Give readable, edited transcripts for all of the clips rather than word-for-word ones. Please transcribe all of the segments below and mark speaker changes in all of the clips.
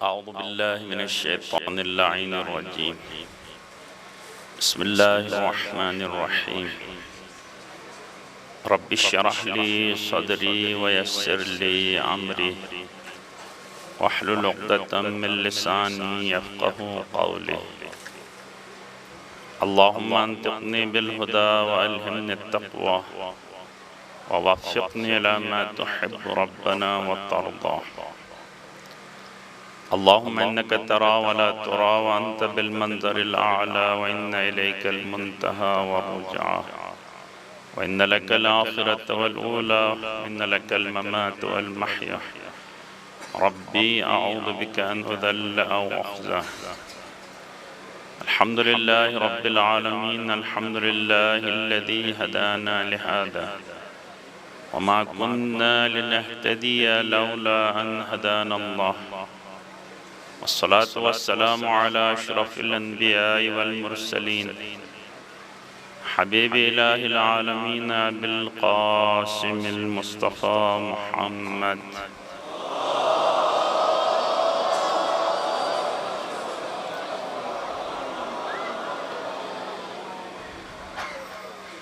Speaker 1: أعوذ بالله من الشيطان اللعين الرجيم. بسم الله الرحمن الرحيم. رب اشرح لي صدري ويسر لي أمري واحلل عقدة من لساني يفقه قولي. اللهم انطقني بالهدى وألهمني التقوى ووفقني إلى ما تحب ربنا وترضى. اللهم إنك ترى ولا ترى وأنت بالمنظر الأعلى وإن إليك المنتهى والرجعى وإن لك الآخرة والأولى وإن لك الممات والمحيا. ربي أعوذ بك أن أذل أو أخزى. الحمد لله رب العالمين. الحمد لله الذي هدانا لهذا وما كنا لنهتدي لولا أن هدانا الله. والصلاة والسلام على أشرف الأنبياء والمرسلين حبيب إله العالمين أبي القاسم المصطفى محمد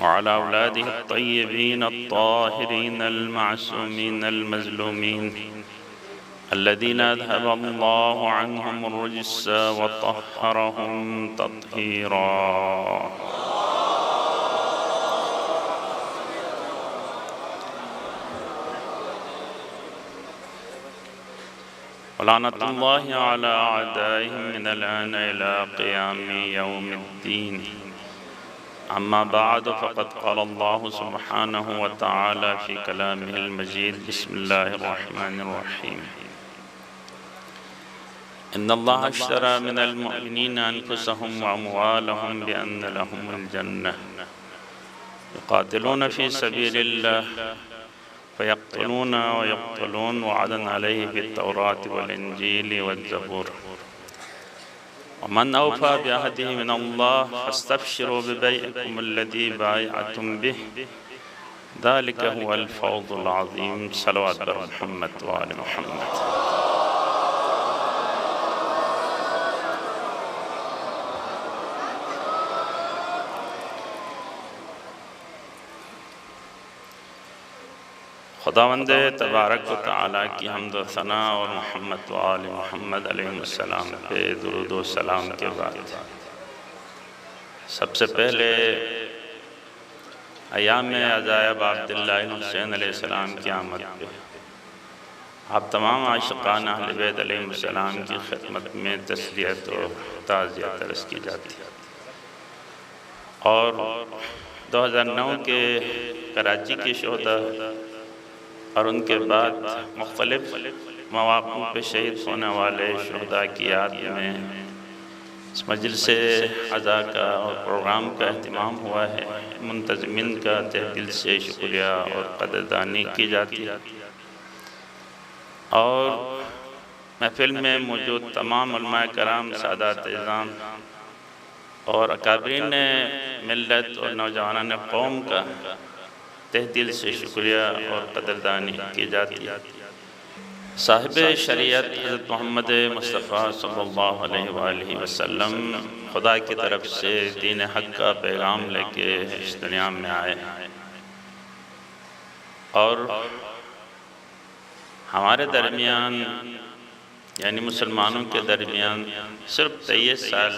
Speaker 1: وعلى أولاده الطيبين الطاهرين المعصومين المظلومين الذين أذهب الله عنهم الرجس وطهرهم تطهيرا. ولعنة الله على أعدائهم من الآن إلى قيام يوم الدين. أما بعد، فقد قال الله سبحانه وتعالى في كلامه المجيد. بسم الله الرحمن الرحيم. إن الله اشترى من المؤمنين أنفسهم وأموالهم بأن لهم الجنة يقاتلون في سبيل الله فيقتلون ويقتلون وعدا عليه في التوراة والإنجيل والزبور. ومن أوفى بعهده من الله فاستبشروا ببيعكم الذي بايعتم به ذلك هو الفوز العظيم. صلوات بر محمد وآل محمد. خداوند تبارک و تعالیٰ کی حمد و ثنا اور محمد و آل محمد علیہ السلام پہ درود و سلام کے بعد، سب سے پہلے ایام عزائب عبداللہ حسین علیہ السلام کی آمد پہ آپ تمام عاشقان اہل بیت علیہ السلام کی خدمت میں تسلیت و تعزیت عرض کی جاتی ہے. اور 2009 کے کراچی کے شہداء اور ان کے بعد مختلف مواقع پہ شہید ہونے والے شہداء کی یاد میں اس مجلس عزا کا اور پروگرام کا اہتمام ہوا ہے. منتظمین کا تہ دل سے شکریہ اور قدردانی کی جاتی ہے. اور محفل میں موجود تمام علماء کرام، سادات اعظام اور اکابرین ملت اور نوجوانان قوم کا تہ دل سے شکریہ اور قدردانی کی جاتی ہے. صاحب شریعت حضرت محمد مصطفیٰ صلی اللہ علیہ وآلہ وسلم خدا کی طرف سے دین حق کا پیغام لے کے اس دنیا میں آئے اور ہمارے درمیان یعنی مسلمانوں کے درمیان صرف 23 سال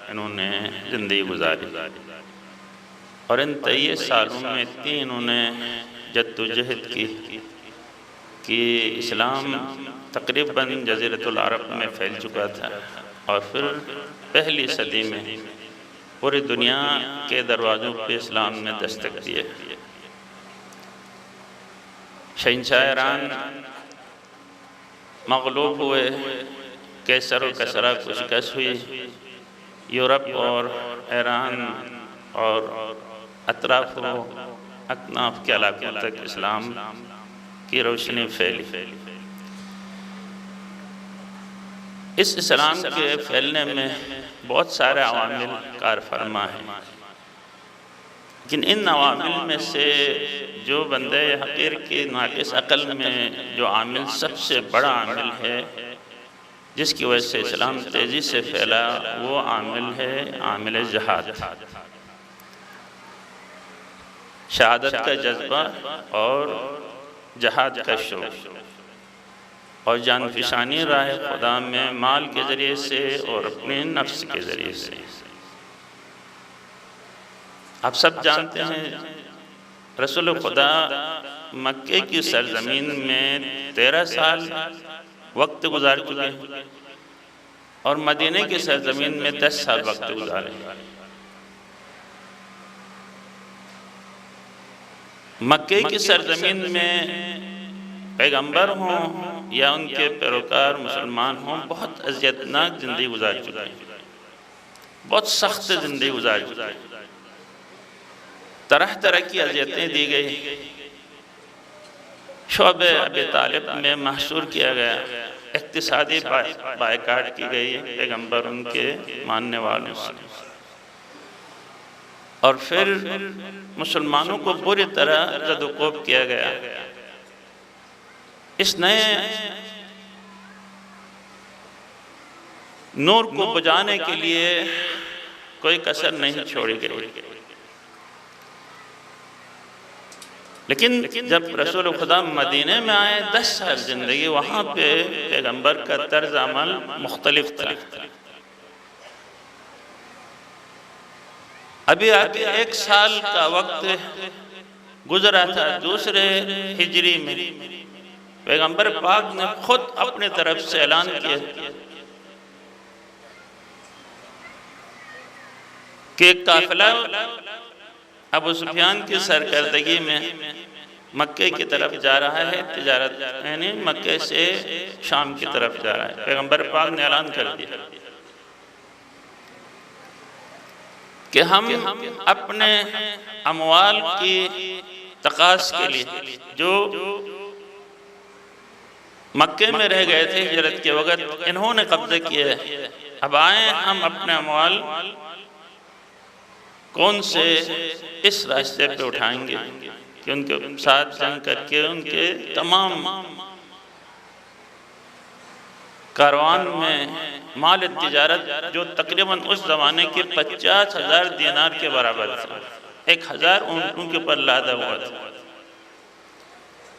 Speaker 1: انہوں نے زندگی گزاری اور ان 23 سالوں میں اتنی انہوں نے جد و جہد کی کہ اسلام تقریباً جزیرۃ العرب میں پھیل چکا تھا اور پھر پہلی صدی میں پوری دنیا کے دروازوں پہ اسلام نے دستک دیے. شہنشاہ ایران مغلوب ہوئے، کیسر و کسرا کو شکست ہوئی، یورپ اور ایران اور اطراف و اکناف کے علاقوں تک اسلام کی روشنی پھیلی. اس اسلام کے پھیلنے میں بہت سارے عوامل کار فرما ہیں، لیکن ان عوامل میں سے جو بندے حقیر کی ناقص عقل میں جو عامل سب سے بڑا عامل ہے جس کی وجہ سے اسلام تیزی سے پھیلا، وہ عامل ہے عامل جہاد، شہادت کا جذبہ اور جہاد کا شوق، اور جان فشانی راہ خدا میں مال کے ذریعے سے اور اپنے نفس کے ذریعے سے۔ آپ سب جانتے ہیں رسول خدا مکے کی سرزمین میں 13 سال وقت گزار چکے ہیں اور مدینے کی سرزمین میں 10 سال وقت گزارے۔ مکے کی سرزمین میں پیغمبر ہوں یا ان کے پیروکار مسلمان ہوں، بہت اذیتناک زندگی گزار چکے ہیں، بہت سخت زندگی گزار چکے ہیں، طرح طرح کی اذیتیں دی گئی، شعب ابی طالب میں محصور کیا گیا، اقتصادی بائیکاٹ کی گئی پیغمبر ان کے ماننے والوں سے، اور پھر مسلمانوں کو بری طرح زد و کوب کیا گیا۔ اس نئے نور کو بجھانے کے لیے کوئی کسر نہیں چھوڑی گئی، لیکن جب رسول خدا مدینے میں آئے 10 سال زندگی، وہاں پہ پیغمبر کا طرز عمل مختلف تھا۔ ابھی آگے 1 سال کا وقت گزرا تھا دوسرے ہجری میں، پیغمبر پاک نے خود اپنے طرف سے اعلان کیا کہ ایک قافلہ ابو سفیان کی سرکردگی میں مکے کی طرف جا رہا ہے، تجارت یعنی مکے سے شام کی طرف جا رہا ہے۔ پیغمبر پاک نے اعلان کر دیا کہ ہم اپنے اموال کی تقاض کے لیے جو مکے میں رہ گئے تھے ہجرت کے وقت، انہوں نے قبضہ کیا ہے، اب آئیں ہم اپنے اموال کون سے اس راستے پہ اٹھائیں گے کہ ان کے ساتھ جنگ کر کے ان کے تمام کاروان میں مال تجارت جو تقریباً اس زمانے کے 50,000 دینار کے برابر تھا، 1,000 اونٹوں کے پر لادہ ہوا تھا،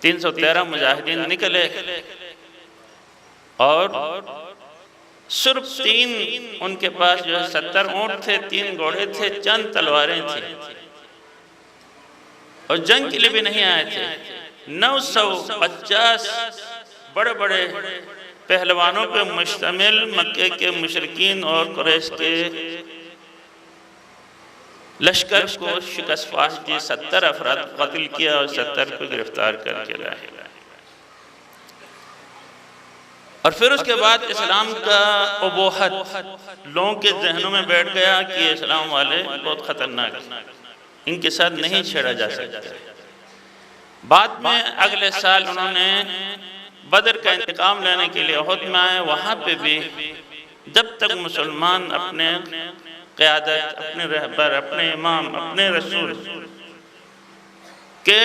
Speaker 1: 313 مجاہدین نکلے اور صرف 3 ان کے پاس جو 70 اونٹ تھے، 3 گھوڑے تھے، چند تلواریں تھیں، اور جنگ کے لیے بھی نہیں آئے تھے۔ 950 بڑے بڑے پہلوانوں پہ مشتمل مکے کے مشرکین اور قریش کے لشکر کو شکست فاش دی، 70 افراد قتل کیا اور 70 کو گرفتار کر کے لائے۔ اور پھر اس کے بعد اسلام کا ابوہت لوگوں کے ذہنوں میں بیٹھ گیا کہ یہ اسلام والے بہت خطرناک ہیں، ان کے ساتھ نہیں چھیڑا جا سکتا۔ بعد میں اگلے سال انہوں نے بدر کا انتقام لینے کے لیے احد میں آئے، وہاں پہ بھی جب تک مسلمان اپنے قیادت، اپنے رہبر، اپنے امام، اپنے رسول کے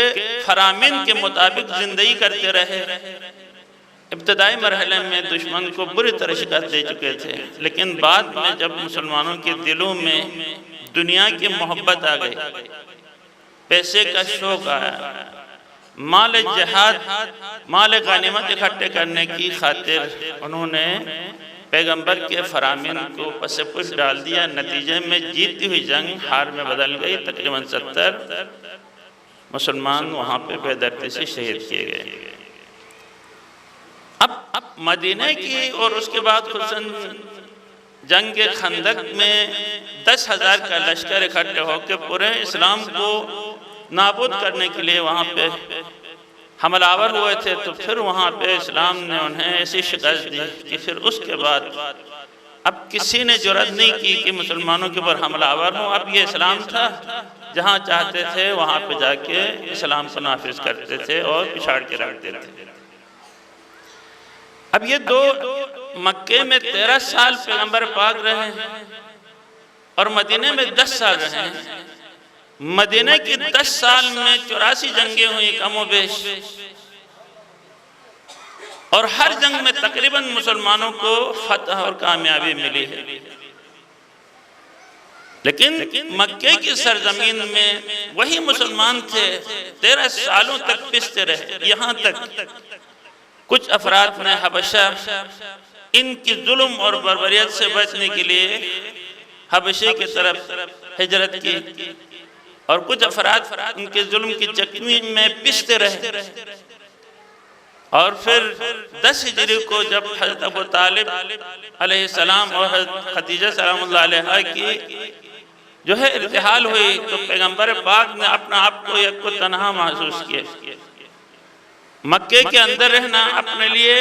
Speaker 1: فرامین کے مطابق زندگی کرتے رہے، ابتدائی مرحلے میں دشمن کو بری طرح شکست دے چکے تھے، لیکن بعد میں جب مسلمانوں کے دلوں میں دنیا کی محبت آ گئی، پیسے کا شوق آیا، مال جہاد، مال غنیمت اکٹھے کرنے کی خاطر انہوں نے پیغمبر کے فرامین کو پس پش ڈال دیا۔ نتیجے میں جیتی ہوئی جنگ ہار میں بدل گئی، تقریباً 70 مسلمان وہاں پہ بے دردی سے شہید کیے گئے۔ اب مدینہ کی اور اس کے بعد خصوصاً جنگ خندق میں 10,000 کا لشکر اکٹھے ہو کے پورے اسلام کو نابود کرنے کے لیے وہاں پہ حملہ آور ہوئے تھے، تو پھر وہاں پہ اسلام نے انہیں ایسی شکست دی کہ پھر اس کے بعد اب کسی نے جرأت نہیں کی کہ مسلمانوں کے اوپر حملہ آور ہوں۔ اب یہ اسلام تھا، جہاں چاہتے تھے وہاں پہ جا کے اسلام کو نافذ کرتے تھے اور پچھاڑ کے رکھتے تھے۔ اب یہ دو مکے میں 13 سال پیغمبر پاک رہے اور مدینے میں 10 سال رہے۔ مدینہ کی 10 سال میں 84 جنگیں ہوئی کم و بیش، اور ہر جنگ میں تقریباً مسلمانوں کو فتح اور کامیابی ملی ہے، لیکن مکے کی سرزمین میں وہی مسلمان تھے 13 سالوں تک پستے رہے، یہاں تک کچھ افراد نے حبشہ ان کی ظلم اور بربریت سے بچنے کے لیے حبشے کی طرف ہجرت کی، اور کچھ افراد ان کے ظلم کی چکمی میں پستے رہے، اور پھر 10 ہجری کو جب حضرت ابو طالب علیہ السلام اور حضرت خدیجہ سلام اللہ علیہا کی جو ہے ارتحال ہوئی، تو پیغمبر پاک نے اپنا آپ کو یک کو تنہا محسوس کیا، مکے کے اندر رہنا اپنے لیے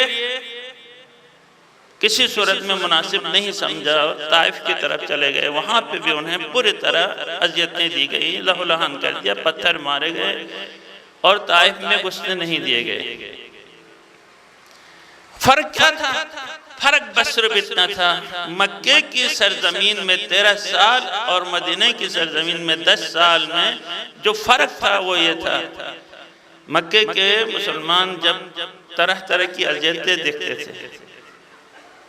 Speaker 1: کسی صورت میں مناسب نہیں سمجھا، طائف کی طرف چلے گئے، وہاں پہ بھی انہیں پوری طرح اذیتیں دی گئی، لہو لہان کر دیا، پتھر مارے گئے اور طائف میں گھسنے نہیں دیے گئے۔ فرق کیا تھا؟ فرق بس صرف اتنا تھا، مکے کی سرزمین میں 13 سال اور مدینہ کی سرزمین میں 10 سال میں جو فرق تھا وہ یہ تھا، مکے کے مسلمان جب طرح طرح کی اذیتیں دیکھتے تھے،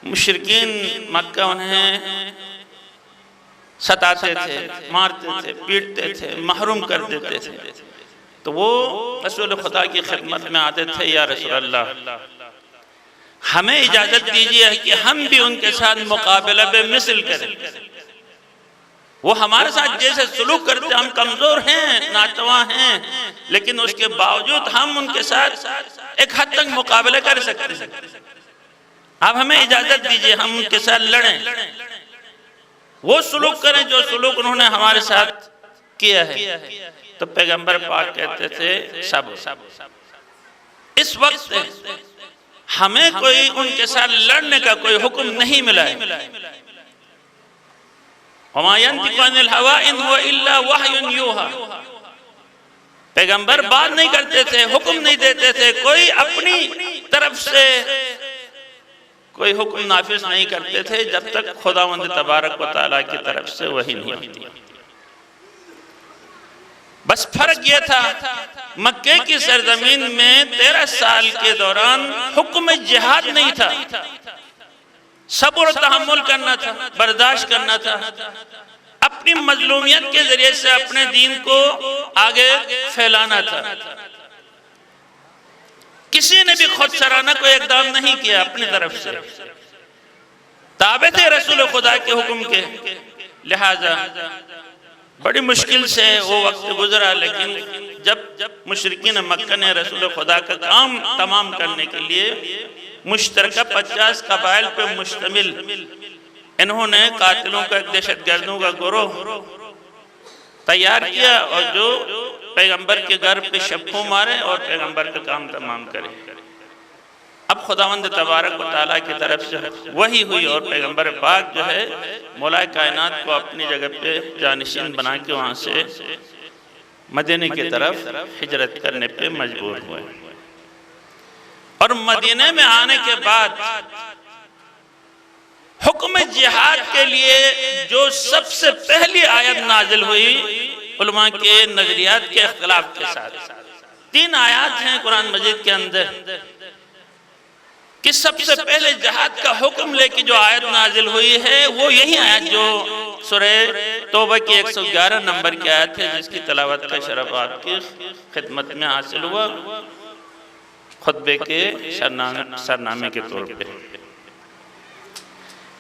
Speaker 1: مشرکین مکہ انہیں ستاتے تھے، مارتے تھے، پیٹتے تھے، محروم کر دیتے تھے، تو وہ رسول خدا کی خدمت میں آتے تھے، یا رسول اللہ ہمیں اجازت دیجیے کہ ہم بھی ان کے ساتھ مقابلہ بے مثل کریں، وہ ہمارے ساتھ جیسے سلوک کرتے، ہم کمزور ہیں، ناتواں ہیں، لیکن اس کے باوجود ہم ان کے ساتھ ایک حد تک مقابلہ کر سکتے ہیں، اب ہمیں اجازت دیجیے ہم ان کے ساتھ لڑیں، وہ سلوک کریں جو سلوک انہوں نے ہمارے ساتھ کیا ہے۔ تو پیغمبر پاک کہتے تھے صبر۔ اس وقت ہمیں کوئی ان کے ساتھ لڑنے کا کوئی حکم نہیں ملا ہے، وَمَا يَنْطِقُ عَنِ الْهَوَىٰ إِنْ هُوَ إِلَّا وَحْيٌ يُوحَىٰ، پیغمبر بات نہیں کرتے تھے، حکم نہیں دیتے تھے، کوئی اپنی طرف سے کوئی حکم نافذ نہیں کرتے تھے جب تک خداوند تبارک و تعالیٰ کی طرف سے وحی نہیں ہوتی۔ بس فرق یہ تھا، مکے کی سرزمین میں 13 سال کے دوران حکم جہاد نہیں تھا، صبر و تحمل کرنا تھا، برداشت کرنا تھا، اپنی مظلومیت کے ذریعے سے اپنے دین کو آگے پھیلانا تھا۔ کسی نے بھی خود سرانہ کوئی اقدام نہیں کیا اپنی طرف سے، تابع تھے رسول خدا کے حکم کے، لہٰذا بڑی مشکل سے وہ وقت گزرا، لیکن جب مشرکین مکہ نے رسول خدا کا کام تمام کرنے کے لیے مشترکہ 50 قبائل پہ مشتمل انہوں نے قاتلوں کا ایک دہشت گردوں کا گروہ تیار کیا، اور جو پیغمبر کے گھر پہ شبخوں مارے اور پیغمبر کا کام تمام کرے۔ اب خداوند تبارک و تعالیٰ کی طرف سے وحی ہوئی، اور پیغمبر پاک جو ہے مولا کائنات کو اپنی جگہ پہ جانشین بنا کے وہاں سے مدینہ کی طرف ہجرت کرنے پہ مجبور ہوئے، اور مدینہ میں آنے کے بعد حکم جہاد کے لیے جو سب سے پہلی آیت نازل ہوئی علماء کے نظریات کے اختلاف کے ساتھ، 3 آیات ہیں قرآن مجید کے اندر، کہ سب سے پہلے جہاد کا حکم لے کے جو آیت نازل ہوئی ہے وہ یہی آیت جو سورہ توبہ کی 111 نمبر کی آیت ہے، جس کی تلاوت کا شرف آپ کی خدمت میں حاصل ہوا خطبے کے سرنامے کے طور پہ،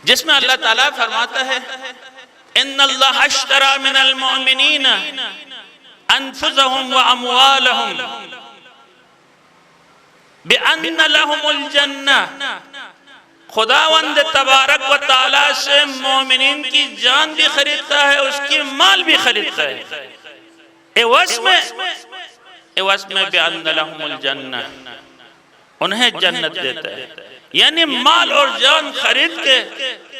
Speaker 1: جس میں اللہ تعالیٰ فرماتا ہے ان اللہ اشترى من المؤمنین انفسهم واموالهم بان لهم الجنہ، خداوند تبارک و تعالیٰ سے مومنین کی جان بھی خریدتا ہے، اس کی مال بھی خریدتا ہے، عوض میں بان لهم الجنہ، انہیں جنت دیتا ہے، یعنی مال اور جان خرید کے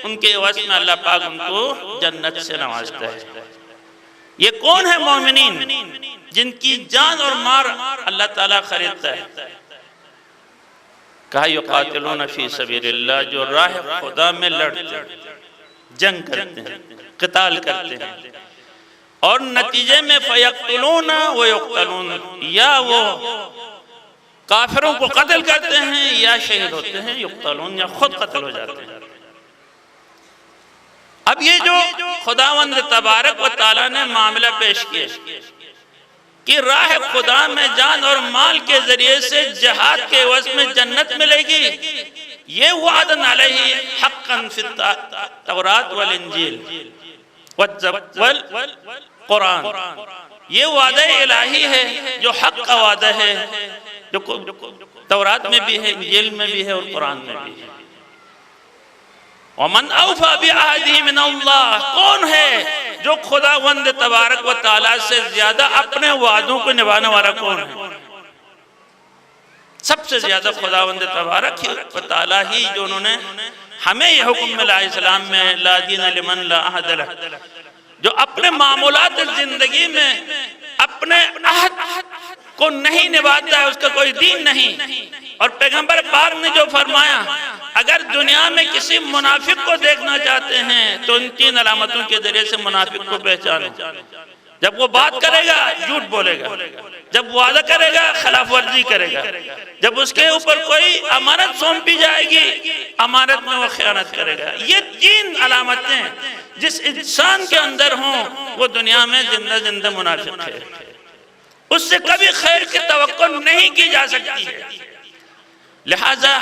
Speaker 1: ان کے عوض میں اللہ پاک ان کو جنت سے نوازتا ہے۔ یہ کون ہے مومنین جن کی جان اور مال اللہ تعالیٰ خریدتا ہے؟ کہا یقاتلون فی سبیل اللہ، جو راہ خدا میں لڑتے ہیں، جنگ کرتے ہیں، قتال کرتے ہیں، اور نتیجے میں فیقتلون ویقتلون، یا وہ کافروں کو قتل کرتے ہیں یا شہید ہوتے ہیں، یقتلون یا خود قتل ہو جاتے ہیں۔ اب یہ جو خداوند تبارک و تعالیٰ نے معاملہ پیش کیا کہ راہ خدا میں جان اور مال کے ذریعے سے جہاد کے عوض میں جنت ملے گی، یہ وعدن علیہ حقا فی التوراۃ والانجیل والقرآن، یہ وعدہ الہی ہے جو حق کا وعدہ ہے، جو تورات میں بھی ہے، انجیل میں بھی ہے اور قرآن میں بھی ہے۔ وَمَنْ أَوْفَى بِعَهْدِهِ مِنَ اللَّهِ، کون ہے جو خداوند تبارک و تعالیٰ سے زیادہ اپنے وعدوں کو نبھانے والا کون ہے؟ سب سے زیادہ خداوند تبارک و تعالیٰ ہی، جو انہوں نے ہمیں یہ حکم ملا اسلام میں، لا دین لمن لا عہد لہ، جو اپنے معمولات زندگی میں اپنے عہد کو نہیں نبھاتا ہے، اس کا کوئی دین نہیں۔ اور پیغمبر پاک نے جو فرمایا، اگر دنیا میں کسی منافق کو دیکھنا چاہتے ہیں تو ان 3 علامتوں کے ذریعے سے منافق کو پہچانو۔ جب وہ بات کرے گا جھوٹ بولے گا، جب وعدہ کرے گا خلاف ورزی کرے گا، جب اس کے اوپر کوئی امانت سونپی جائے گی امانت میں وہ خیانت کرے گا۔ یہ 3 علامتیں جس انسان کے اندر ہوں وہ دنیا میں زندہ منافق ہے، اس سے کبھی خیر کی توقع نہیں کی جا سکتی ہے۔ لہذا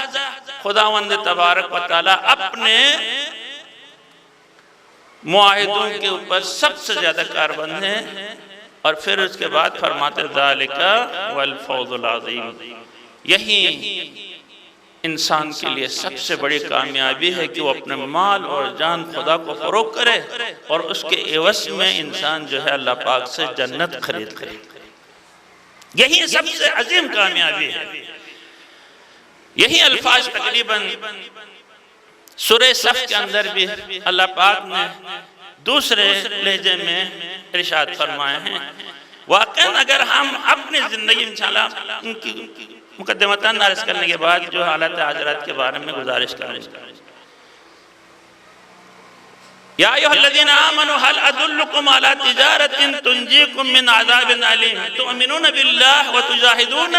Speaker 1: خداوند تبارک و تعالیٰ اپنے معاہدوں کے اوپر سب سے زیادہ کاربند ہیں، اور پھر اس کے بعد فرماتے ذالک والفوز العظیم، یہی انسان کے لیے سب سے بڑی کامیابی ہے کہ وہ اپنے مال اور جان خدا کو فروغ کرے اور اس کے عوض میں انسان جو ہے اللہ پاک سے جنت خرید کرے۔ یہی سب سے عظیم کامیابی ہے۔ یہی الفاظ تقریباً سورہ صف کے اندر بھی اللہ پاک نے دوسرے لہجے میں ارشاد فرمائے ہیں۔ واقعاً اگر ہم اپنی زندگی انشاءاللہ ان کی مقدمتاً عرض کرنے کے بعد جو حالات حاضرات کے بارے میں گزارش کریں، یا ایھا الذین آمنوا هل ادلکم علی تجارۃ تنجیکم من عذاب علیم تؤمنون باللہ وتجاہدون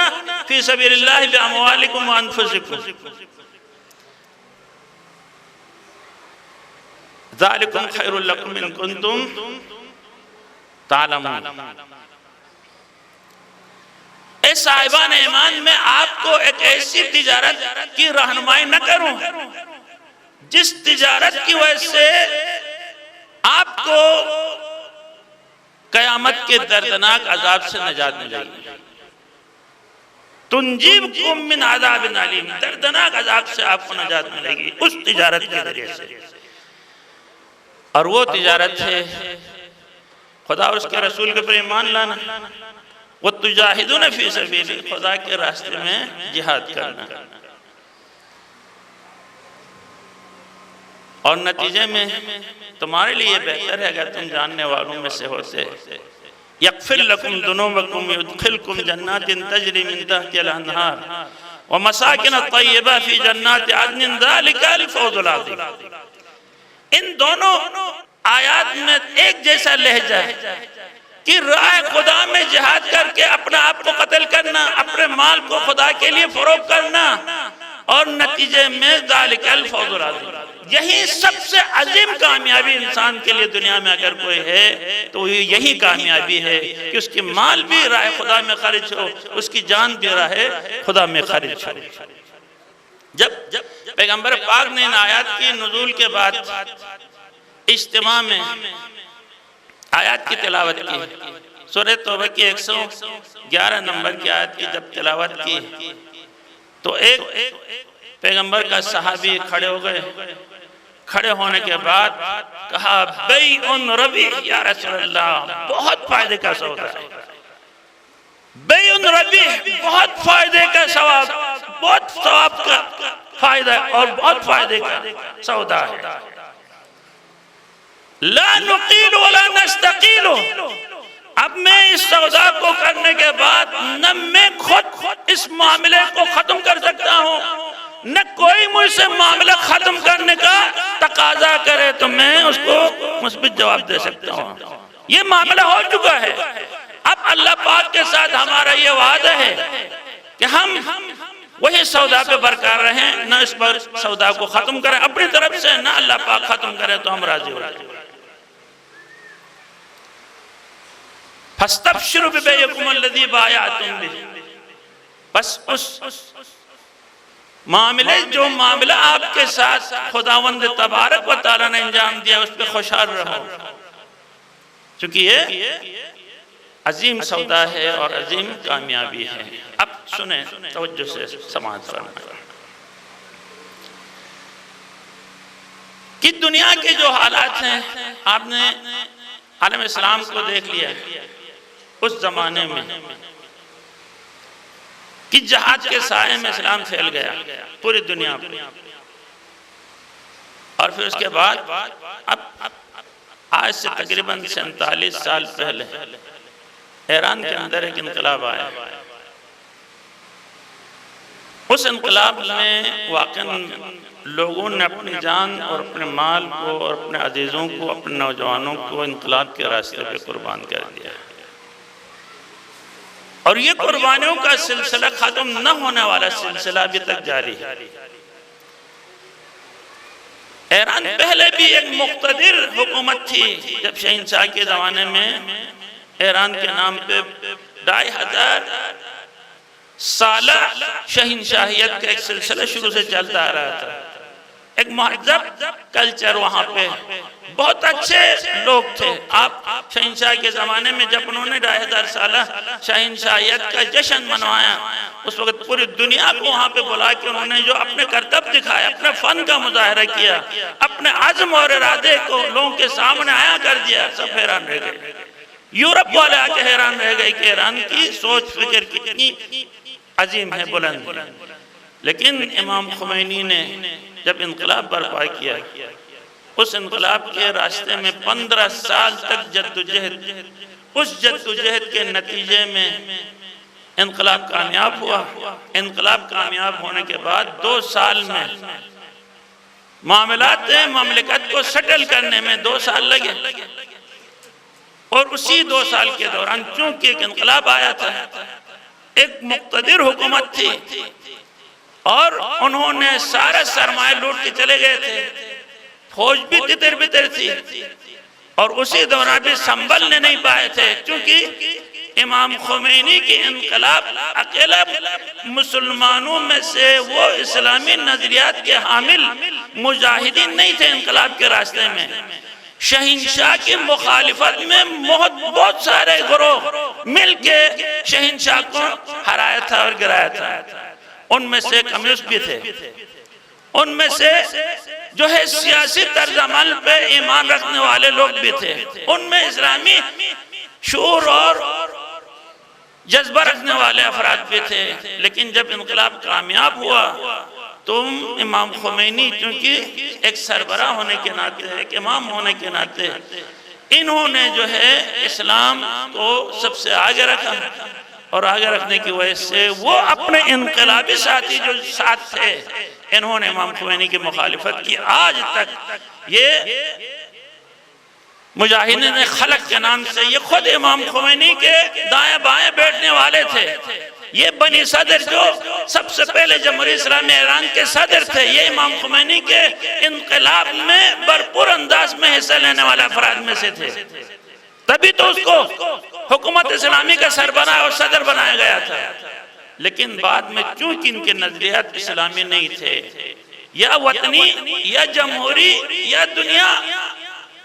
Speaker 1: فی سبیل اللہ باموالکم وانفسکم ذالکم خیر لکم ان کنتم تعلمون۔ اے صاحبان ایمان، میں آپ کو ایک ایسی تجارت کی رہنمائی نہ کروں جس تجارت کی وجہ سے آپ کو قیامت کے دردناک عذاب سے نجات ملے گی۔ تنجیبکم من عذاب علیم، دردناک عذاب سے آپ کو نجات ملے گی اس تجارت کے ذریعے سے، اور وہ تجارت ہے خدا اور اس کے رسول کے پر ایمان لانا، وَتُجَاهِدُونَ فِي سَبِيلِ، خدا کے راستے میں جہاد کرنا، اور نتیجے میں تمہارے لیے بہتر ہے اگر تم جاننے والوں میں سے ہوتے۔ یغفر لکم ذنوبکم یدخلکم جنات تجری من تحتہا الانہار ومساکن طیبہ فی جنات عدن ذالک الفوز العظیم۔ ان دونوں آیات میں ایک جیسا لہجہ ہے کہ راہ خدا میں جہاد کر کے اپنا آپ کو قتل کرنا، اپنے مال کو خدا کے لیے فروغ کرنا، اور نتیجے میں ذالک الفوز العظیم، یہی سب سے عظیم کامیابی انسان کے لیے دنیا میں اگر کوئی ہے تو یہی کامیابی ہے کہ اس کی مال بھی راہ خدا میں خرچ ہو، اس کی جان بھی راہ خدا میں خرچ ہو۔ جب پیغمبر پاک نے ان آیات کی نزول کے بعد اجتماع میں آیات کی تلاوت کی، سورہ توبہ کی 111 نمبر کی آیت کی جب تلاوت کی تو ایک پیغمبر کا صحابی کھڑے ہو گئے، کھڑے ہونے کے بعد کہا بیع ربیع یا رسول اللہ، بہت فائدے کا سودا ہے، بیع ربیع، بہت فائدے کا ثواب، بہت ثواب کا فائدہ اور بہت فائدے کا سودا ہے۔ لا نقیل ولا نستقیل، اب میں اس سودا کو کرنے کے بعد نہ میں خود اس معاملے کو ختم کر سکتا ہوں، نہ کوئی مجھ سے معاملہ ختم کرنے کا تقاضا کرے تو میں اس کو مثبت جواب دے سکتا ہوں۔ یہ معاملہ ہو چکا ہے، اب اللہ پاک کے ساتھ ہمارا یہ وعدہ ہے کہ ہم وہی سودا پہ برقرار رہیں، نہ اس پر سودا کو ختم کریں اپنی طرف سے، نہ اللہ پاک ختم کرے تو ہم راضی ہو جائیں۔ فَاسْتَبْشِرُوا بِبَيْعِكُمُ الَّذِي بَایَعْتُم بِهِ، بس اس معاملے جو معاملہ آپ کے ساتھ خداوند تبارک و تعالیٰ نے انجام دیا اس پہ خوشحال رہو، چونکہ یہ عظیم سودا ہے اور عظیم کامیابی ہے۔ اب سنیں، توجہ سے سماعت فرمائیں کہ دنیا کے جو حالات ہیں، آپ نے عالم اسلام کو دیکھ لیا اس زمانے میں کہ جہاد کے سائے میں اسلام پھیل گیا پوری دنیا پر، اور پھر اس کے بعد اب آج سے تقریباً 47 سال پہلے ایران کے اندر ایک انقلاب آیا۔ اس انقلاب میں واقعاً لوگوں نے اپنی جان اور اپنے مال کو اور اپنے عزیزوں کو، اپنے نوجوانوں کو انقلاب کے راستے پہ قربان کر دیا، اور یہ قربانیوں کا سلسلہ ختم نہ ہونے والا سلسلہ ابھی تک جاری ہے۔ ایران پہلے بھی ایک مقتدر حکومت تھی، جب شہنشاہ کے زمانے میں ایران کے نام پہ 2500 سالہ شہنشاہیت کا ایک سلسلہ شروع سے چلتا آ رہا تھا، ایک مہذب کلچر وہاں پہ، بہت اچھے لوگ تھے۔ آپ شہنشاہ کے زمانے میں جب انہوں نے 2500 سالہ شہنشاہیت کا جشن منوایا، اس وقت پوری دنیا کو وہاں پہ بلا کے انہوں نے جو اپنے کرتب دکھایا، اپنے فن کا مظاہرہ کیا، اپنے عزم اور ارادے کو لوگوں کے سامنے آیا کر دیا، سب حیران رہ گئے۔ یورپ والے آ کے حیران رہ گئے کہ ایران کی سوچ فکر کتنی عظیم ہے، بلند۔ لیکن امام خمینی نے جب انقلاب برپا کیا، اس انقلاب کے راستے میں 15 سال تک جدوجہد، اس جدوجہد کے نتیجے میں انقلاب کامیاب ہوا۔ انقلاب کامیاب ہونے کے بعد 2 سال میں معاملات مملکت کو سیٹل کرنے میں 2 سال لگے، اور اسی 2 سال کے دوران چونکہ ایک انقلاب آیا تھا، ایک مقتدر حکومت تھی، اور انہوں نے سارا سرمایہ لوٹ کے چلے گئے تھے، فوج بھی تتر بتر تھی، اور اسی دوران بھی سنبھلنے نہیں پائے تھے، چونکہ امام خمینی کی انقلاب اکیلا مسلمانوں میں سے وہ اسلامی نظریات کے حامل مجاہدین نہیں تھے انقلاب کے راستے میں۔ شہنشاہ کی مخالفت میں بہت سارے گروہ مل کے شہنشاہ کو ہرایا تھا اور گرایا تھا۔ ان میں سے کمیونسٹ بھی تھے، ان میں سے جو ہے سیاسی طرز عمل پہ ایمان رکھنے والے لوگ بھی تھے، ان میں اسلامی شعور اور جذبہ رکھنے والے افراد بھی تھے۔ لیکن جب انقلاب کامیاب ہوا تو امام خمینی چونکہ ایک سربراہ ہونے کے ناطے، ایک امام ہونے کے ناطے، انہوں نے جو ہے اسلام کو سب سے آگے رکھا، اور آگے رکھنے کی وجہ سے وہ اپنے انقلابی ساتھی جو ساتھ تھے، انہوں نے امام خمینی کی مخالفت کی۔ آج تک یہ مجاہدین خلق کے نام سے یہ خود امام خمینی کے دائیں بائیں بیٹھنے والے تھے۔ یہ بنی صدر جو سب سے پہلے جمہوریہ اسلامی ایران کے صدر تھے، یہ امام خمینی کے انقلاب میں بھرپور انداز میں حصہ لینے والے افراد میں سے تھے، تبھی تو اس کو حکومت اسلامی کا سربراہ اور صدر بنایا گیا تھا۔ لیکن بعد میں چونکہ ان کے نظریات اسلامی نہیں تھے، یا وطنی یا جمہوری یا دنیا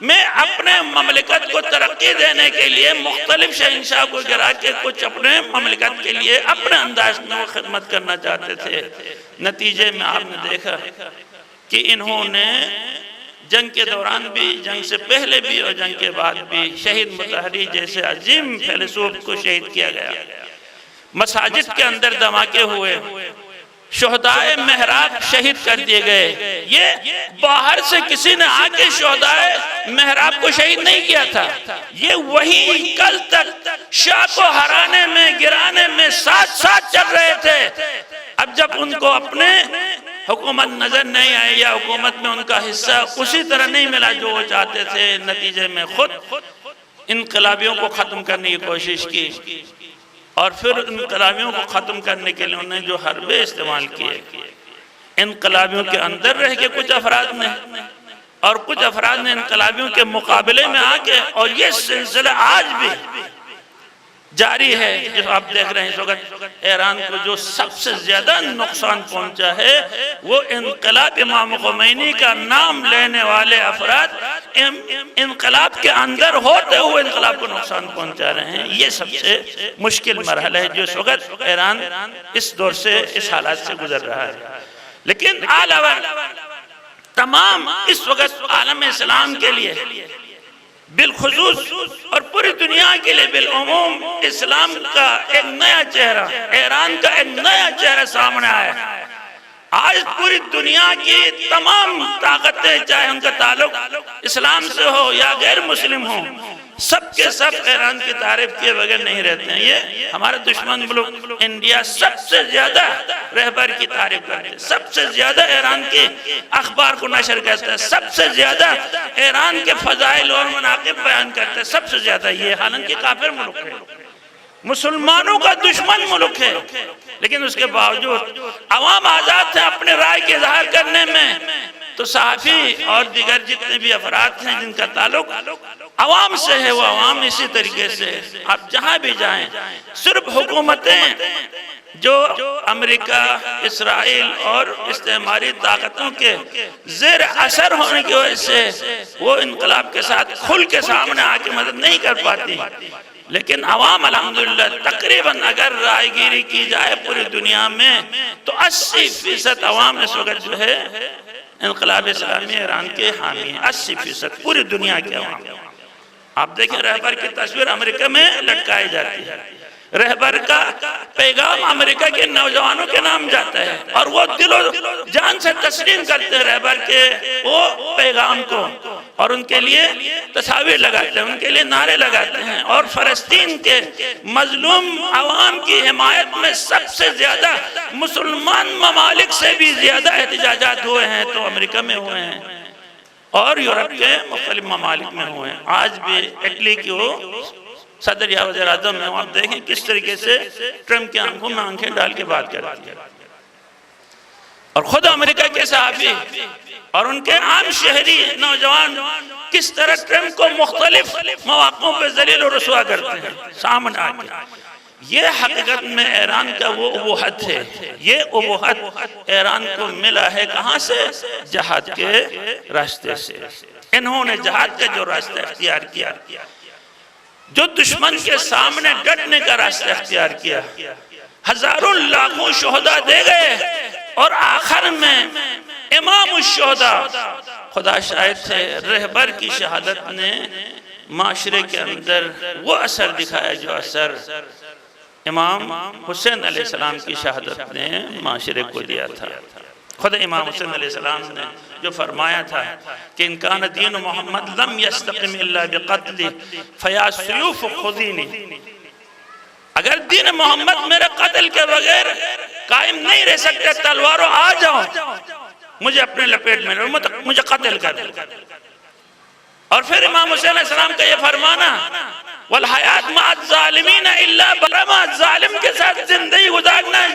Speaker 1: میں اپنے مملکت کو ترقی دینے کے لیے مختلف شہنشاہ کو گرا کے کچھ اپنے مملکت کے لیے اپنے انداز میں وہ خدمت کرنا چاہتے تھے، نتیجے میں آپ نے دیکھا کہ انہوں نے جنگ کے دوران بھی، جنگ سے پہلے بھی اور جنگ کے بعد بھی شہید مطہری جیسے عظیم فیلسوف کو شہید کیا گیا، مساجد کے اندر دھماکے ہوئے، شہدائے محراب شہید کر دیے گئے۔ یہ باہر سے کسی نے آ کے شہدائے محراب کو شہید نہیں کیا تھا، یہ وہی کل تک شاہ کو ہرانے میں گرانے میں ساتھ ساتھ چل رہے تھے۔ اب جب ان کو اپنے حکومت نظر نہیں آئی یا حکومت میں ان کا حصہ اسی طرح نہیں ملا جو وہ چاہتے تھے، نتیجے میں خود انقلابیوں کو ختم کرنے کی کوشش کی، اور پھر انقلابیوں کو ختم کرنے کے لیے انہوں نے جو حربے استعمال کیے، انقلابیوں کے اندر رہ کے کچھ افراد نے اور کچھ افراد نے انقلابیوں کے مقابلے میں آ کے، اور یہ سلسلہ آج بھی جاری ہے۔ جو آپ دیکھ رہے ہیں اس وقت ایران کو جو سب سے زیادہ نقصان پہنچا ہے وہ انقلاب امام خمینی کا نام لینے والے افراد انقلاب کے اندر ہوتے ہوئے انقلاب کو نقصان پہنچا رہے ہیں۔ یہ سب سے مشکل مرحلہ ہے جو اس وقت ایران اس دور سے، اس حالات سے گزر رہا ہے۔ لیکن علاوہ تمام اس وقت عالم اسلام کے لیے بالخصوص اور پوری دنیا کے لیے بالعموم اسلام کا ایک نیا چہرہ، ایران کا ایک نیا چہرہ سامنے آیا ہے۔ آج پوری دنیا کی تمام طاقتیں، چاہے ان کا تعلق اسلام سے ہو یا غیر مسلم ہو، سب کے سب ایران کی تعریف کیے بغیر نہیں رہتے ہیں۔ یہ ہمارا دشمن ملک انڈیا سب سے زیادہ رہبر کی تعریف کرتے ہیں، سب سے زیادہ ایران کی اخبار کو نشر کرتا ہے، سب سے زیادہ ایران کے فضائل اور مناقب بیان کرتا ہے، سب سے زیادہ۔ یہ حالانکہ کافر ملک ہے، مسلمانوں کا دشمن ملک ہے، لیکن اس کے باوجود عوام آزاد تھے اپنے رائے کے اظہار کرنے میں۔ تو صحافی اور دیگر جتنے بھی افراد ہیں جن کا تعلق عوام سے ہے، وہ عوام اسی طریقے سے، آپ جہاں بھی جائیں، صرف حکومتیں جو امریکہ، اسرائیل اور استعماری طاقتوں کے زیر اثر ہونے کی وجہ سے وہ انقلاب کے ساتھ کھل کے سامنے آ کے مدد نہیں کر پاتی، لیکن عوام الحمدللہ تقریباً اگر رائے گیری کی جائے پوری دنیا میں تو 80% عوام اس وقت جو ہے انقلاب اسلامی ایران کے حامی ہیں۔ 80% پوری دنیا کے عوام۔ آپ دیکھیں رہبر کی تصویر امریکہ میں لٹکائی جاتی ہے، رہبر کا پیغام امریکہ کے نوجوانوں کے نام جاتا ہے اور وہ دل و جان سے تسلیم کرتے ہیں رہبر کے وہ پیغام کو، اور ان کے لیے تصاویر لگاتے ہیں، ان کے لیے نعرے لگاتے ہیں، اور فلسطین کے مظلوم عوام کی حمایت میں سب سے زیادہ مسلمان ممالک سے بھی زیادہ احتجاجات ہوئے ہیں تو امریکہ میں ہوئے ہیں اور یورپ کے مختلف ممالک میں ہوئے ہیں۔ آج بھی اٹلی کی وہ صدر یا وزیر اعظم میں آپ دیکھیں کس طریقے سے ٹرمپ کی آنکھوں میں آنکھیں ڈال کے بات کرتی ہے، اور خود امریکہ کے صحافی اور ان کے عام شہری نوجوان کس طرح ٹرمپ کو مختلف مواقعوں پہ ذلیل و رسوا کرتے ہیں سامنے آ کے۔ یہ حقیقت میں ایران کا وہ ابوہت ہے، یہ ابوہت ایران کو ملا ہے کہاں سے؟ جہاد کے راستے سے۔ انہوں نے جہاد کا جو راستہ اختیار کیا، جو دشمن کے سامنے ڈٹنے کا راستہ اختیار کیا، ہزاروں لاکھوں شہداء دے گئے، اور آخر میں امام الشہداء خدا شاہد تھے، رہبر کی شہادت نے معاشرے کے اندر وہ اثر دکھایا جو اثر امام حسین علیہ السلام کی شہادت نے معاشرے کو دیا تھا۔ خود امام حسین علیہ السلام نے جو فرمایا تھا کہ ان کان دین محمد لم یستقم الا بقتل فیا سیوف خذینی، اگر دین محمد میرے قتل کے بغیر قائم نہیں رہ سکتے، تلواروں آ جاؤ مجھے اپنے لپیٹ میں مجھے قتل کر دو۔ اور پھر امام حسین علیہ السلام کا یہ فرمانا والحیات مع الظالمین الا برما، ظالم کے ساتھ زندگی گزارنا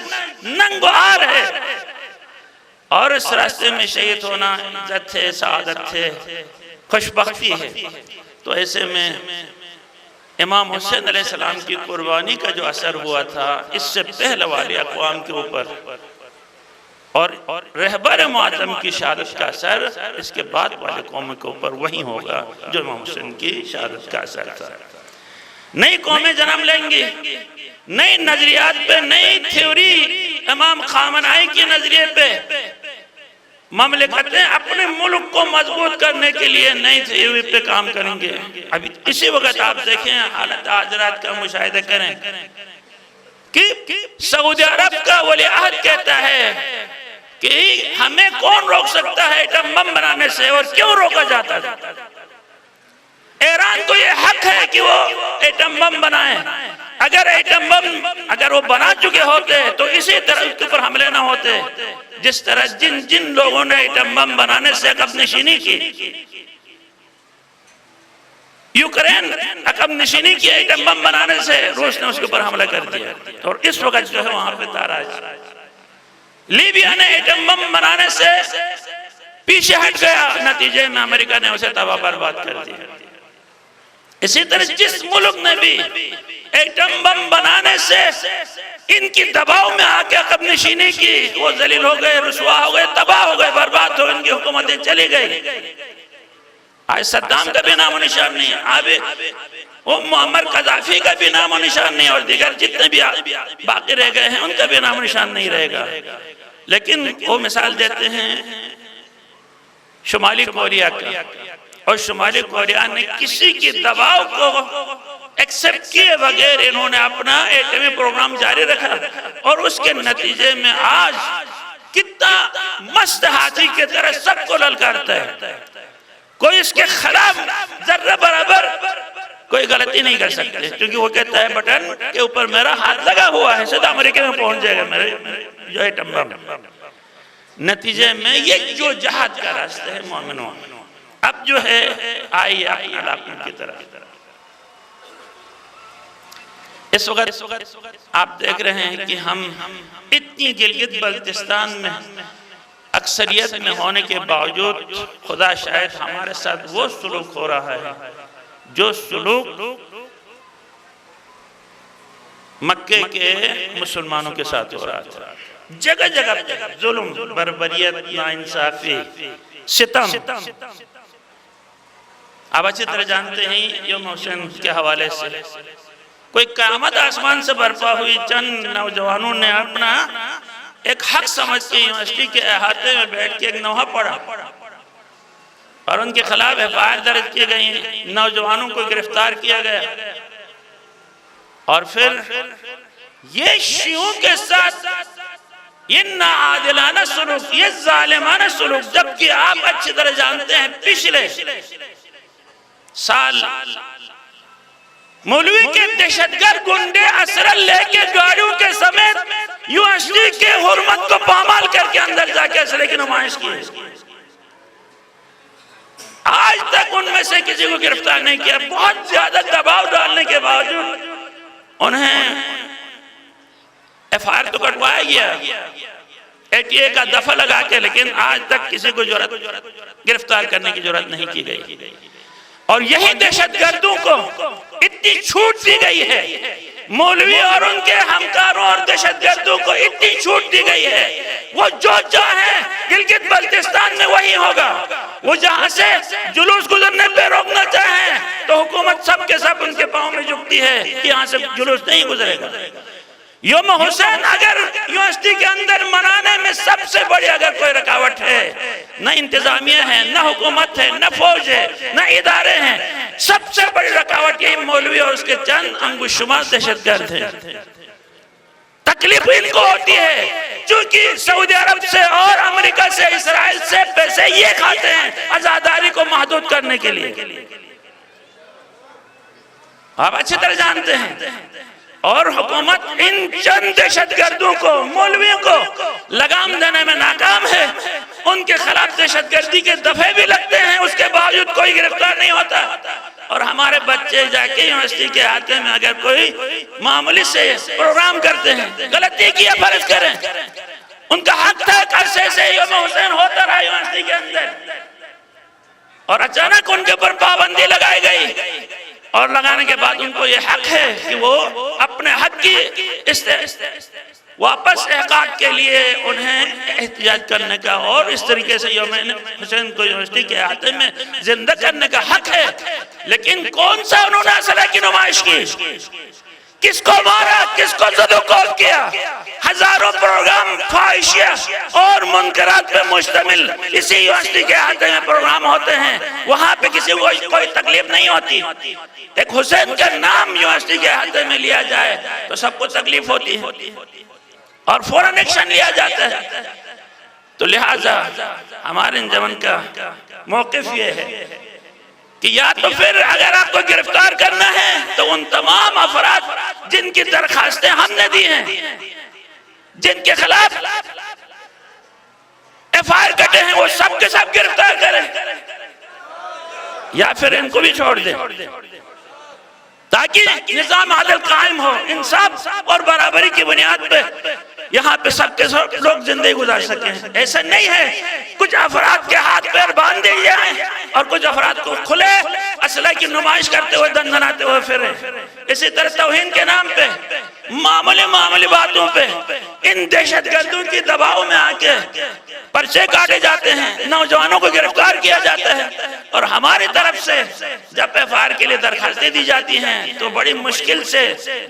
Speaker 1: ننگ و عار ہے، اور اس راستے میں شہید ہونا عزت ہے، سعادت ہے، خوشبختی ہے۔ تو ایسے میں امام حسین علیہ السلام کی قربانی کا جو اثر ہوا تھا اس سے پہلے والی اقوام کے اوپر، اور رہبر معظم کی شہادت کا اثر اس کے بعد والے قوم کے اوپر وہی ہوگا جو امام حسین کی شہادت کا اثر تھا۔ نئی قومیں جنم لیں گی، نئی نظریات پہ، نئی تھیوری امام خامنائی کی نظریے پہ، مملکتیں اپنے ملک کو مضبوط کرنے کے لیے نئی تھیوری پہ کام کریں گے۔ ابھی اسی وقت آپ دیکھیں حالت حاضرات کا مشاہدہ کریں کہ سعودی عرب کا ولی عہد کہتا ہے کہ ہمیں کون روک سکتا ہے ایٹم بم بنانے سے، اور کیوں روکا جاتا ہے؟ ایران کو یہ حق ہے کہ وہ ایٹم بم بنائیں، اگر ایٹم بم اگر وہ بنا چکے ہوتے تو اسی طرح اس کے اوپر حملے نہ ہوتے جس طرح جن لوگوں نے ایٹم بم بنانے سے عقب نشینی کی۔ یوکرین عقب نشینی کی ایٹم بم بنانے سے روس نے اس کے اوپر حملہ کر دیا، اور اس وقت جو ہے وہاں پہ تاراج۔ لیبیا نے ایٹم بم بنانے سے پیچھے ہٹ گیا، نتیجے میں امریکہ نے اسے تباہ برباد کر دیا۔ اسی طرح جس ملک نے بھی ایٹم بم بنانے سے ان کی دباؤ میں آ کے عقب نشینی کی، وہ ذلیل ہو گئے، رسوا ہو گئے، تباہ ہو گئے، برباد ہو، ان کی حکومتیں چلی گئی۔ آج صدام کا بھی نام و نشان نہیں، اب وہ معمر قذافی کا بھی نام و نشان نہیں، اور دیگر جتنے بھی باقی رہ گئے ہیں ان کا بھی نام و نشان نہیں رہے گا۔ لیکن وہ مثال دیتے ہیں شمالی کوریا کا، اور شمالی کوریا نے کسی کی دباؤ کو ایکسپٹ کیے بغیر انہوں نے اپنا ایٹمی پروگرام جاری رکھا، اور اس کے نتیجے میں آج کتنا مست ہاتھی کی طرح سب کو للکارتا ہے۔ کوئی اس کے خلاف ذرہ برابر کوئی غلطی نہیں کر سکتے، کیونکہ وہ کہتا ہے بٹن کے اوپر میرا ہاتھ لگا ہوا ہے، سیدھا امریکہ میں پہنچ جائے گا میرے جو ایٹم بم۔ نتیجے میں یہ جو جہاد کا راستہ ہے مومنوں، اب جو ہے آئیے اپنے علاقوں کی طرف۔ اس وقت آپ دیکھ رہے ہیں کہ ہم اتنی گلگت بلتستان میں اکثریت میں ہونے کے باوجود خدا شاید ہمارے ساتھ وہ سلوک ہو رہا ہے جو سلوک مکے کے مسلمانوں کے ساتھ ہو رہا تھا۔ جگہ جگہ ظلم، بربریت، ناانصافی، ستم۔ آپ اچھی طرح جانتے ہیں یوم حسین کے حوالے سے کوئی قیامت آسمان سے برپا ہوئی، چند نوجوانوں نے اپنا ایک حق سمجھ کے یونیورسٹی کے احاطے میں بیٹھ کے ایک نوحہ پڑھا، اور ان کے خلاف FIR درج کی گئی، نوجوانوں کو گرفتار کیا گیا، اور پھر یہ شیعوں کے ساتھ یہ ناعادلانہ سلوک، یہ ظالمانہ سلوک، جبکہ آپ اچھی طرح جانتے ہیں پچھلے سال مولوی کے دہشتگرد گنڈے اسرل لے کے گاڑیوں کے سمیت یونیورسٹی کے حرمت کو پامال کر کے اندر جا کے اسلحے کی نمائش کی۔ آج تک ان میں سے کسی کو گرفتار نہیں کیا، بہت زیادہ دباؤ ڈالنے کے باوجود انہیں FIR تو کٹوایا گیا، ATA کا دفعہ لگا کے، لیکن آج تک کسی کو گرفتار کرنے کی جرات نہیں کی گئی۔ اور یہی دہشت گردوں کو اتنی چھوٹ دی گئی ہے، مولوی اور ان کے ہمکاروں اور دہشت گردوں کو اتنی چھوٹ دی گئی ہے، وہ جو چاہیں گلگت بلتستان میں وہی ہوگا۔ وہ جہاں سے جلوس گزرنے پہ روکنا چاہیں تو حکومت سب کے سب ان کے پاؤں میں جھکتی ہے کہ یہاں سے جلوس نہیں گزرے گا۔ یوم حسین اگر یونیورسٹی کے اندر منانے میں سب سے بڑی اگر کوئی رکاوٹ ہے، نہ انتظامیہ ہے، نہ حکومت ہے، نہ فوج ہے، نہ ادارے ہیں، سب سے بڑی رکاوٹ یہی مولوی اور اس کے چند انگوش شمار دہشت گرد ہیں۔ تکلیف ان کو ہوتی ہے چونکہ سعودی عرب سے اور امریکہ سے، اسرائیل سے پیسے یہ کھاتے ہیں آزاداری کو محدود کرنے کے لیے، آپ اچھی طرح جانتے ہیں۔ اور حکومت ان چند دہشت گردوں کو، مولویوں کو لگام دینے میں ناکام ہے۔ ان کے خلاف دہشت گردی کے دفعے بھی لگتے ہیں، اس کے باوجود کوئی گرفتار نہیں ہوتا۔ اور ہمارے بچے جا کے یونیورسٹی کے ہاتھے میں اگر کوئی معمولی سے پروگرام کرتے ہیں، غلطی کیا فرض کریں، ان کا حق تھا عرصے سے یوم حسین ہوتا رہا یونیورسٹی کے اندر، اور اچانک ان کے اوپر پابندی لگائی گئی، اور لگانے کے بعد ان کو یہ حق ہے کہ وہ اپنے حق کی واپس احقاق کے لیے انہیں احتجاج کرنے کا، اور اس طریقے سے یوم حسین کو یونیورسٹی کے احاطے میں زندہ کرنے کا حق ہے۔ لیکن کون سا انہوں نے اسلحے کی نمائش کی؟ کس کو مارا؟ کس کو زد و کوب کیا؟ ہزاروں پروگرام فحاشیہ اور منکرات پہ مشتمل اسی یونیورسٹی کے احاطے میں پروگرام ہوتے ہیں، وہاں پہ کسی کو کوئی تکلیف نہیں ہوتی۔ ایک حسین کا نام یونیورسٹی کے احاطے میں لیا جائے تو سب کو تکلیف ہوتی ہے اور فوراً ایکشن لیا جاتا ہے۔ تو لہٰذا ہمارے انجمن کا موقف یہ ہے کہ یا تو پھر اگر آپ کو گرفتار کرنا ہے تو ان تمام افراد جن کی درخواستیں ہم نے دی ہیں، جن کے خلاف FIR کٹے ہیں، وہ سب کے سب گرفتار کریں، یا پھر ان کو بھی چھوڑ دیں تاکہ نظام عادل قائم ہو، انصاف اور برابری کی بنیاد پہ یہاں پہ سب کے سب لوگ زندگی گزار سکیں۔ ایسا نہیں ہے کچھ افراد کے ہاتھ پیر باندھ دیے جائیں اور کچھ افراد کو کھلے اسلحے کی نمائش کرتے ہوئے دندناتے ہوئے پھریں۔ اسی طرح توہین کے نام پہ معمولی باتوں پہ ان دہشت گردوں کی دباؤ میں آ کے پرچے کاٹے جاتے ہیں، نوجوانوں کو گرفتار کیا جاتا ہے، اور ہماری طرف سے جب ایف آئی آر کے لیے درخواستیں دی جاتی ہیں تو بڑی مشکل سے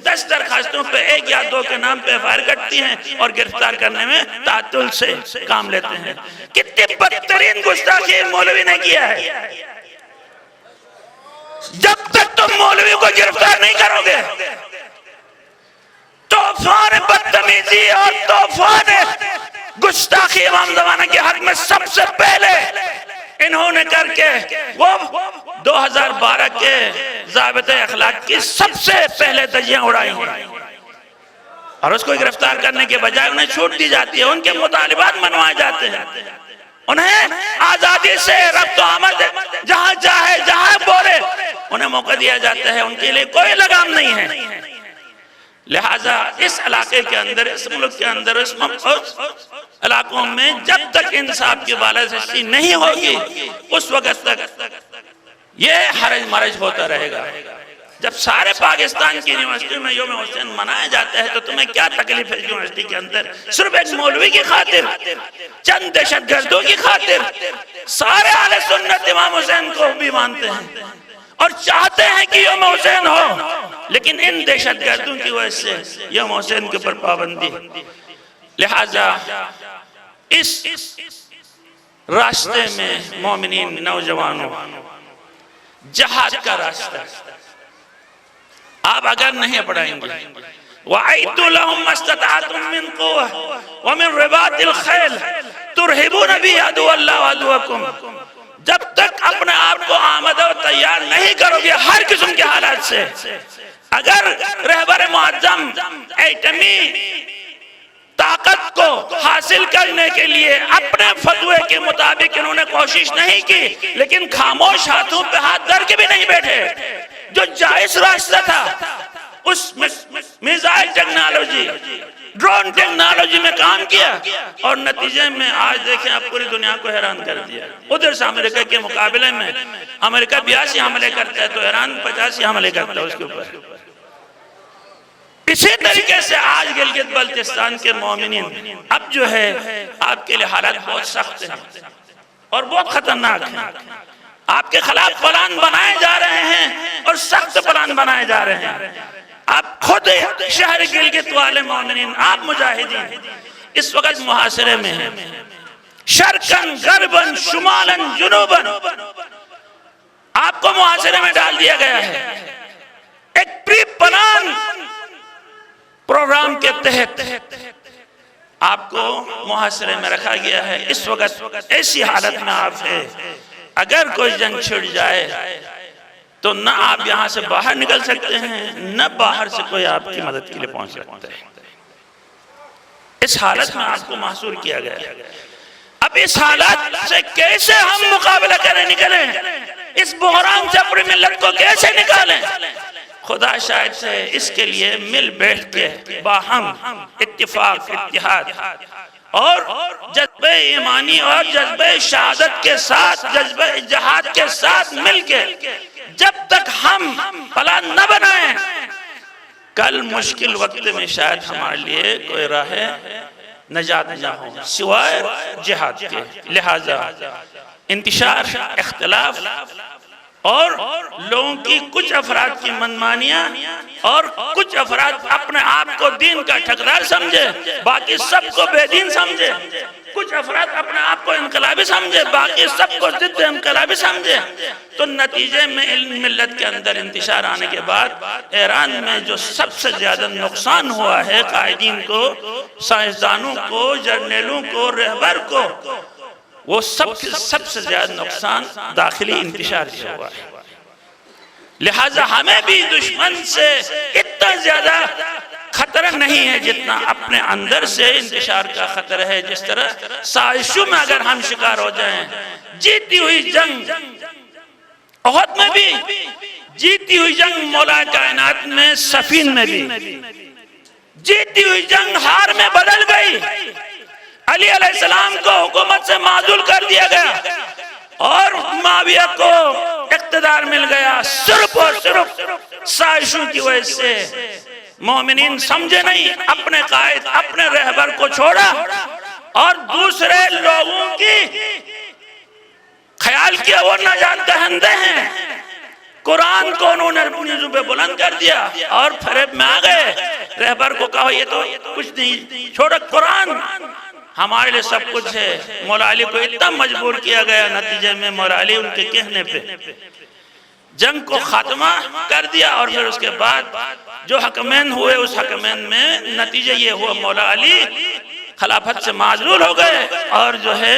Speaker 1: 10 درخواستوں پہ 1 یا 2 کے نام پہ ایف آئی آر کٹتی ہیں اور گرفتار کرنے میں تعطل سے کام لیتے ہیں۔ کتنی بدترین گستاخی مولوی نے کیا ہے۔ جب تک تم مولوی کو گرفتار نہیں کرو گے، طوفان بدتمیزی اور طوفان گستاخی امام زمانہ کے حق میں سب سے پہلے انہوں نے کر کے وہ 2012 کے ضابطۂ اخلاق کی سب سے پہلے دھجیاں اڑائی ہیں، اور اس کو گرفتار کرنے کے بجائے انہیں چھوٹ دی جاتی ہے، ان کے مطالبات منوائے جاتے ہیں، انہیں آزادی سے ربط و آمد جہاں چاہے جہاں بولے انہیں موقع دیا جاتا ہے، ان کے لیے کوئی لگام نہیں ہے۔ لہٰذا اس علاقے کے اندر، اس ملک کے اندر، اس علاقوں میں جب تک انصاف کی بالادستی نہیں ہوگی اس وقت تک یہ حرج مرج ہوتا رہے گا۔ جب سارے پاکستان کی یونیورسٹی میں یوم حسین منایا جاتا ہے تو تمہیں کیا تکلیف ہے یونیورسٹی کے اندر صرف ایک مولوی کی خاطر، چند دہشت گردوں کی خاطر؟ سارے اہل سنت امام حسین کو بھی مانتے ہیں اور چاہتے ہیں کہ یوم حسین ہو، لیکن ان دہشت گردوں کی وجہ سے یوم حسین کے پر پابندی۔ لہٰذا اس راستے میں مومنین نوجوانوں، جہاد کا راستہ آپ اگر نہیں پڑھائیں گے، وَأَعِدُّوا لَهُم مَّا اسْتَطَعْتُم مِّن قُوَّةٍ وَمِن رِّبَاطِ الْخَيْلِ تُرْهِبُونَ بِهِ عَدُوَّ اللَّهِ وَعَدُوَّكُمْ۔ جب تک اپنے آپ کو آمادہ و تیار نہیں کرو گے ہر قسم کے حالات سے، اگر رہبر معظم ایٹمی طاقت کو حاصل کرنے کے لیے اپنے فتوے کے مطابق انہوں نے کوشش نہیں کی، لیکن خاموش ہاتھوں پہ ہاتھ دھر کے بھی نہیں بیٹھے، جو جائز راستہ تھا اس میزائل ٹیکنالوجی، ڈرون ٹیکنالوجی میں کام کیا، اور نتیجے میں آج دیکھیں آپ پوری دنیا کو حیران کر دیا۔ ادھر سے امریکہ کے مقابلے میں امریکہ 82 حملے کرتا ہے تو ایران 85 حملے کرتا ہے اس کے اوپر۔ اسی طریقے سے آج گلگت بلتستان کے مومنین اب جو ہے آپ کے لیے حالات بہت سخت ہیں اور بہت خطرناک ہیں۔ آپ کے خلاف پلان بنائے جا رہے ہیں اور سخت پلان بنائے جا رہے ہیں۔ آپ خود شہر گلگت والے مومنین، آپ مجاہدین اس وقت محاصرے میں ہیں، شرقاً غرباً شمالاً جنوباً آپ کو محاصرے میں ڈال دیا گیا ہے۔ ایک پری پلان پروگرام کے تحت آپ کو محاصرے میں رکھا گیا ہے۔ اس وقت ایسی حالت میں آپ ہیں، اگر کوئی جنگ چھڑ جائے تو نہ آپ یہاں سے باہر نکل سکتے ہیں، نہ باہر سے کوئی آپ کی مدد کے لیے پہنچ سکتا ہے۔ اس حالت میں آپ کو محصور کیا گیا ہے۔ اب اس حالت سے کیسے ہم مقابلہ کریں، نکلیں، اس بحران سے اپنی ملت کو کیسے نکالیں؟ خدا شاید سے اس کے لیے مل بیٹھ کے باہم اتفاق، اتحاد اور جذبہ ایمانی اور جذبہ شہادت کے ساتھ، جذبہ جہاد کے ساتھ مل کے جب تک ہم پلان نہ بنائیں، کل مشکل وقت میں شاید ہمارے لیے کوئی راہ نجات نہ ہو سوائے جہاد کے۔ لہٰذا انتشار، اختلاف اور لوگوں کی کچھ افراد کی منمانیاں اور کچھ افراد اپنے آپ کو دین کا ٹھکرار سمجھے، باقی سب کو بے دین سمجھے، کچھ افراد اپنے آپ کو انقلابی سمجھے، باقی سب کو ضد انقلابی سمجھے، تو نتیجے میں علم ملت کے اندر انتشار آنے کے بعد ایران میں جو سب سے زیادہ نقصان ہوا ہے قائدین کو، سائنسدانوں کو، جرنیلوں کو، رہبر کو، وہ سب سے زیادہ نقصان داخلی انتشار سے ہوا ہے۔ لہٰذا ہمیں بھی دشمن سے اتنا زیادہ خطرہ نہیں ہے جتنا اپنے اندر سے انتشار کا خطرہ ہے۔ جس طرح سازشوں میں اگر ہم شکار ہو جائیں، جیتی ہوئی جنگ احد میں بھی جیتی ہوئی جنگ مولا کائنات میں صفین میں بھی جیتی ہوئی جنگ ہار میں بدل گئی. علی علیہ السلام کو حکومت سے معزول کر دیا گیا اور معاویہ کو اقتدار مل گیا. صرف اور صرف سازشوں کی وجہ سے مومنین سمجھے نہیں، اپنے قائد اپنے رہبر کو چھوڑا اور دوسرے لوگوں کی خیال کیا وہ نجات دہندے ہیں. قرآن کو انہوں نے اپنی زبے بلند کر دیا اور فریب میں آ گئے. رہبر کو کہا یہ تو کچھ نہیں، چھوڑا قرآن ہمارے لئے سب کچھ ہے. مولا علی کو اتنا مجبور کیا گیا، نتیجے میں مولا علی ان کے کہنے پہ جنگ کو خاتمہ کر دیا. اور پھر اس کے بعد جو حکمین ہوئے اس حکمین میں نتیجہ یہ ہوا مولا علی خلافت سے معزول ہو گئے اور جو ہے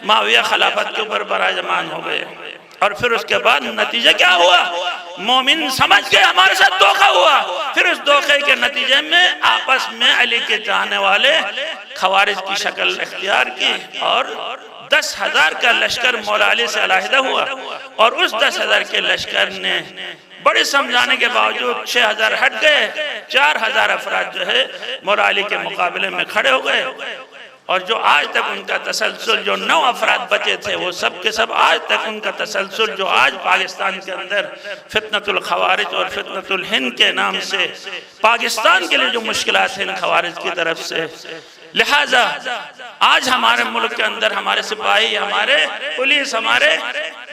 Speaker 1: معاویہ خلافت کے اوپر براجمان ہو گئے. اور پھر اس کے بعد نتیجہ کیا ہوا؟ مومن سمجھ گئے ہمارے ساتھ دھوکہ ہوا. پھر اس دھوکے کے نتیجے میں آپس میں علی کے چاہنے والے خوارج کی شکل اختیار کی اور 10,000 کا لشکر مولا علی سے علیحدہ ہوا. اور اس 10,000 کے لشکر نے بڑے سمجھانے کے باوجود 6,000 ہٹ گئے. 4,000 افراد جو ہے مولا علی کے مقابلے میں کھڑے ہو گئے. اور جو آج تک ان کا تسلسل، جو 9 افراد بچے تھے وہ سب کے سب آج تک ان کا تسلسل، جو آج پاکستان کے اندر فتنۃ الخوارج اور فتنۃ الہند کے نام سے پاکستان کے لیے جو مشکلات ہیں ان خوارج کی طرف سے. لہٰذا آج ہمارے ملک کے اندر ہمارے سپاہی، ہمارے پولیس، ہمارے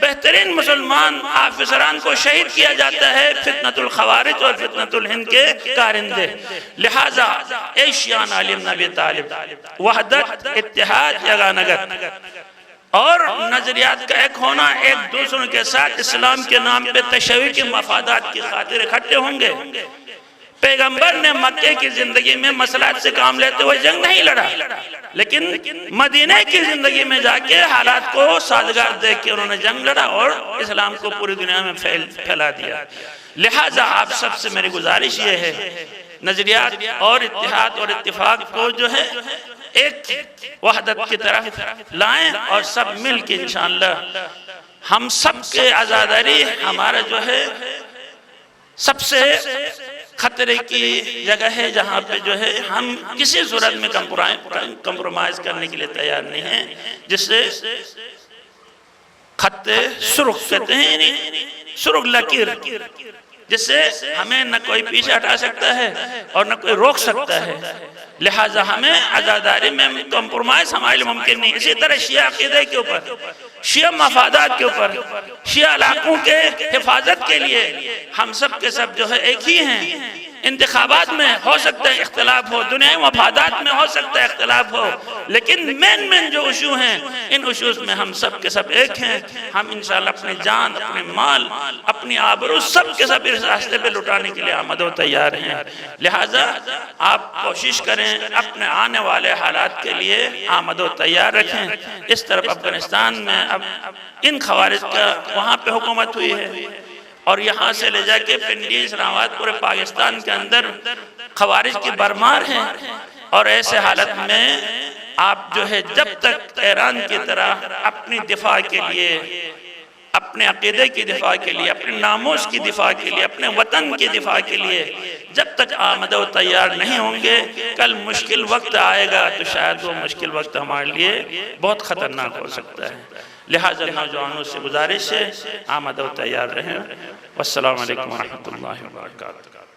Speaker 1: بہترین مسلمان آفیسران کو شہید کیا جاتا ہے فتنۃ الخوارج اور فتنۃ الہند کے کارندے. لہٰذا اے شیعان علی بن ابی طالب، وحدت، اتحاد، یگانگت اور نظریات کا ایک ہونا، ایک دوسروں کے ساتھ اسلام کے نام پہ تشیع کے مفادات کی خاطر اکٹھے ہوں گے. پیغمبر نے مکے کی زندگی میں مصلحت سے کام لیتے ہوئے جنگ نہیں لڑا، لیکن مدینہ کی زندگی میں جا کے حالات کو سازگار دیکھ کے انہوں نے جنگ لڑا اور اسلام کو پوری دنیا میں پھیلا دیا. لہٰذا آپ سب سے میری گزارش یہ ہے نظریات اور اتحاد اور اتفاق کو جو ہے ایک وحدت کی طرف لائیں اور سب مل کے انشاءاللہ ہم سب کے آزاداری ہمارا جو ہے سب سے خطرے کی جگہ ہے، جہاں پہ جو ہے ہم کسی صورت میں کمپرومائز کرنے کے لیے تیار نہیں ہیں. جس سے خط سرخ کہتے ہیں، سرخ لکیر، جس سے ہمیں نہ کوئی پیچھے ہٹا سکتا ہے اور نہ کوئی روک سکتا ہے. لہٰذا ہمیں عزاداری میں کمپرومائز ہمارے لیے ممکن نہیں. اسی طرح شیعہ عقیدے کے اوپر، شیعہ مفادات کے اوپر، شیعہ علاقوں کے حفاظت کے لیے ہم سب کے سب جو ہے ایک ہی ہیں. انتخابات میں ہو سکتا ہے اختلاف ہو، دنیاوی مفادات میں ہو سکتا ہے اختلاف ہو، لیکن مین جو ایشو ہیں ان ایشوز میں ہم سب کے سب ایک ہیں. ہم انشاءاللہ اپنی جان، اپنے مال، اپنی آبرو سب کے سب اس راستے پہ لٹانے کے لیے آمد و تیار ہیں. لہٰذا آپ کوشش کریں اپنے آنے والے حالات کے لیے آمد و تیار رکھیں. اس طرف افغانستان میں اب ان خوارج کا وہاں پہ حکومت ہوئی ہے اور یہاں سے لے جا کے پنڈی، اسلام آباد، پورے پاکستان کے اندر خوارج کی برمار ہیں. اور ایسے حالت میں آپ جو ہے جب تک ایران کی طرح اپنی دفاع کے لیے، اپنے عقیدے کی دفاع کے لیے، اپنے ناموس کی دفاع کے لیے، اپنے وطن کی دفاع کے لیے جب تک آمدہ و تیار نہیں ہوں گے، کل مشکل وقت آئے گا تو شاید وہ مشکل وقت ہمارے لیے بہت خطرناک ہو سکتا ہے. لہٰذا نوجوانوں سے گزارش ہے آمدہ و تیار رہیں. والسلام علیکم ورحمۃ اللہ وبرکاتہ.